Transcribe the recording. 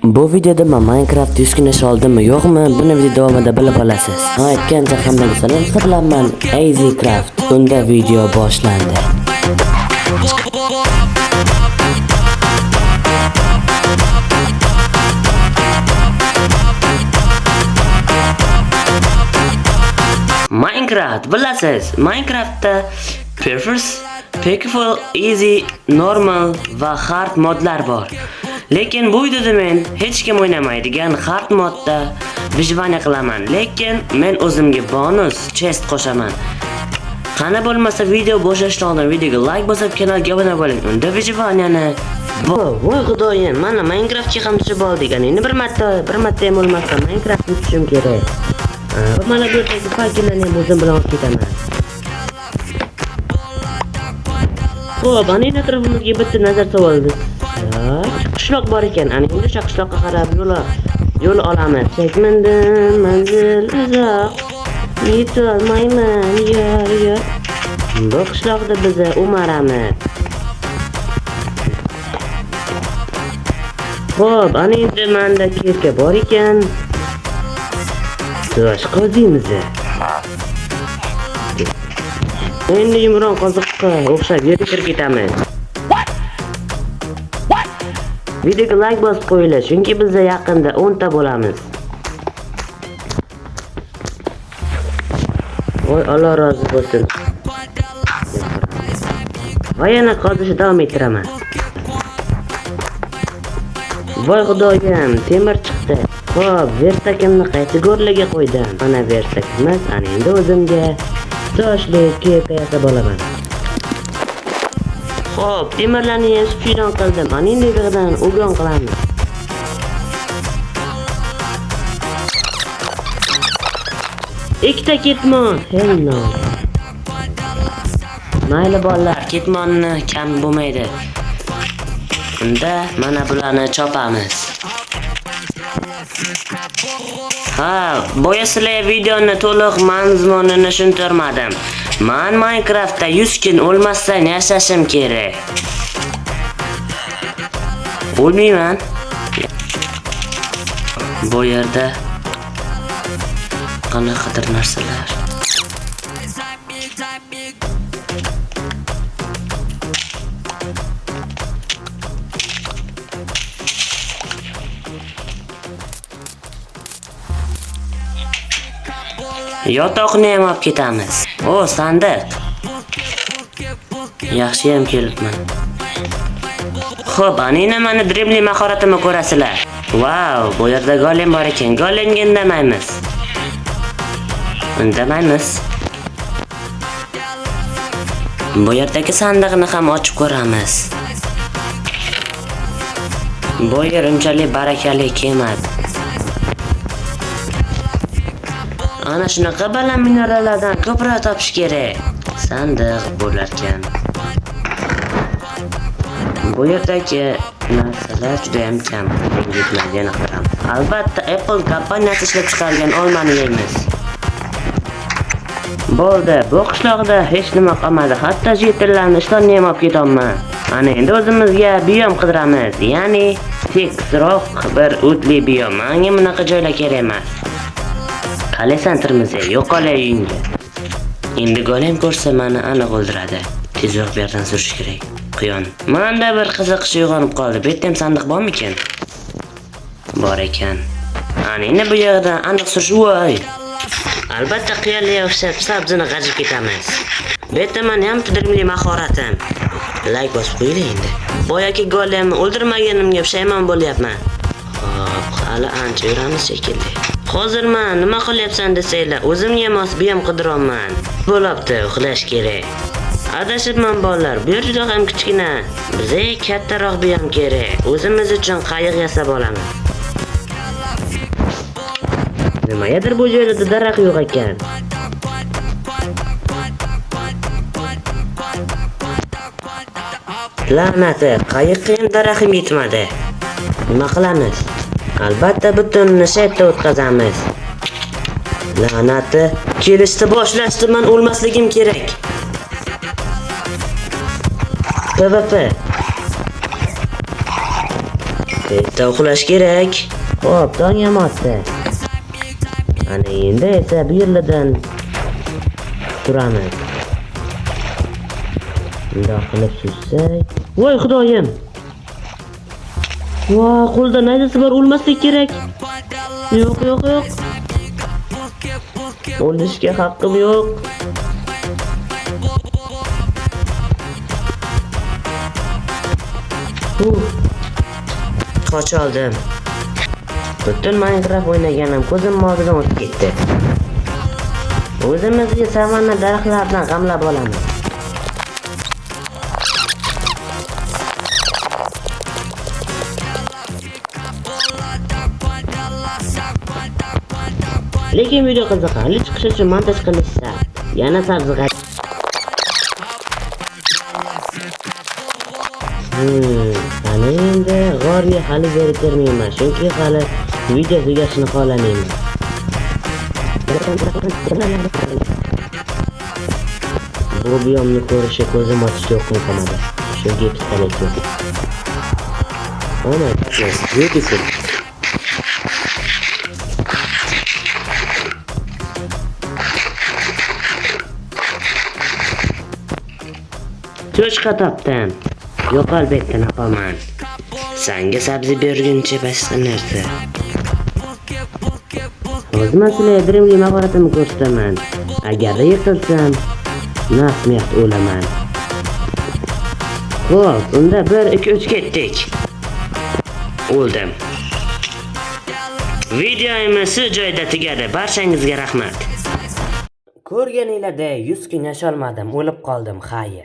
Bu videoda men Minecraft 100 kun ish oldimmi yo'qmi, buni video davomida bilib olasiz. Aytgancha hammaga salom, sizlarman EasyCraft. Unda video boshlandi. Minecraft bilasiz, Minecraftda Perfect, Peaceful, Easy, Normal va Hard modlar bor. Lekin bu videoda men hech kim o'ynamaydigan hard modda vijvaniya qilaman. Lekin men o'zimga bonus chest qo'shaman. Qani bo'lmasa video boshlashdan oldin videoga like bosib, kanalga obuna bo'ling. Unda vijvaniyani voy xudoyim, mana Minecraftga ham tushib oldik. Endi bir marta ham bo'lmasa Minecraftga tushishim kerak. Mana bu yerdagi fayllarni ham o'zim bilan olib ketaman. Xo'p, ana endi atrofimizga bitta nazar soldik. Qishloq bor ekan. Ana endi o'sha qishloqqa qarab yo'l olamiz. Chekmindim, manzil uzoq. Yetolmayman, yor. Bu qishloqda biz umaramiz. Xo'p, ana endi menda kirka bor ekan. Tosh qozimiz. Endi yumron qoziqqa o'xshab yerga kirib ketamiz. Videoga like bosib qo'yinglar, chunki biz yaqinda 10 ta bo'lamiz. Voy, Alloh rozi bo'lsin. Va yana qozishni davom ettiraman. Voy xudoyim, temir chiqdi. Xo'p, versakimni qaysi go'rlarga qo'ydim. Mana versakimiz, ana endi o'zimga toshli keka yasab olaman. Xo'p, temirlarni yasab qildim. Ana endi yig'idan o'gon qilamiz. Ikkita ketmon. Hello. Mayli bolalar, ketmonni kam bo'lmaydi. Unda mana bularni chopamiz. Boya sizlarga videoni to'liq mazmunini tushuntirmadim. Men Minecraftda 100 kun o'lmasdan yashashim kerak. O'lmayman. Bu yerda qanaqadir narsalar. Yotoqni ham olib ketamiz. Sandiq. Yaxshi ham kelibman. Xo'p, ana meni dribli mahoratimni ko'rasizlar. Wow, bu yerda golem bor ekan. Golemga indamaymiz. Bu yerdagi sandiqni ham ochib ko'ramiz. Bu yer unchalik barakali emas. Ana shunaqa baland minerallardan ko'proq topish kerak. Sandiq bo'larkan. Bu yerdagi narsalar juda ham kam. Yetmaydigan qaram. Albatta Apple kompaniyasi ishlab chiqargan olmani yeymiz. Bo'ldi, bu qishloqda hech nima qolmadi. Hatto jetillarni ishlonni ham olib ketaman. Ana endi o'zimizga biom qidiramiz. Ya'ni tekisroq bir o'tli biom. Menga bunaqa joylar kerak emas. Qalesantirmiz, yo'qolay uyingga. Endi golem ko'rsa meni aniq o'ldiradi. Tezroq bu yerdan surish kerak. Quyon. Menda bir qiziqish uyg'onib qoldi. Bu yerda ham sandiq bormi ekan? Bor ekan. Ana endi bu yerdan aniq surish voy. Albatta qiyalga o'xshab sabzini g'ajib ketamiz. Bu yerda men ham qidrimli mahoratim. Like bosib qo'ying endi. Boyagi golemni o'ldirmaganimga pushaymon bo'lyapman. Xo'p, hali ancha yuramiz shekilli. Hozir men nima qilyapsan desanglar, o'zimga mos biom qidiryapman. Bo'libdi, uxlash kerak. Adashibman bolalar, bu yer juda ham kichkina. Bizga kattaroq biom kerak. O'zimiz uchun qayiq yasab olamiz. Nimadir bu joyda daraxt yo'q ekan. La'nati, qayiqqa ham daraxt yetmadi. Nima qilamiz? Albatta butunni shaytda o'tkazamiz. La'nati, kelishdi boshlashdi, men o'lmasligim kerak. PvP. Tezda uxlash kerak. Xo'p, tong ham otdi. Ana endi esa bu yerlardan turamiz. Bundoq qilib suzsak. Voy xudoyim. Voy, qo'lda naydasi bor, o'lmaslik kerak. Yo'q. O'lishga haqqim yo'q. Qoch oldim. Butun Minecraft o'ynaganim ko'zim oldidan o'tib ketdi. O'zimizga savanna daraxtlardan g'amlab olamiz. Lekin video qiziqarli chiqishi uchun montaj qilish shart. Yana sabzi Ana endi g'orga hali berib bermayman, chunki hali video tugashini xohlamayman. Bu biyomni ko'rishi ko'zim ochish yo'q qilmadi. Shunga pistolet yo'q. Ana, beautiful. Cho'chqa topdim. Yo'q, albatta napaman. Senga sabzi berguncha boshqa narsa. Hozir sizlarga birimli mahoratimni ko'rsataman. Agar yiqilsam, nasmiyat o'laman. Xo'p, unda 1 2 3 ketdik. O'ldim. Videomiz shu joyda tugadi. Barchangizga rahmat. Ko'rganinglarda 100 kun yasholmadim, o'lib qoldim, xayr.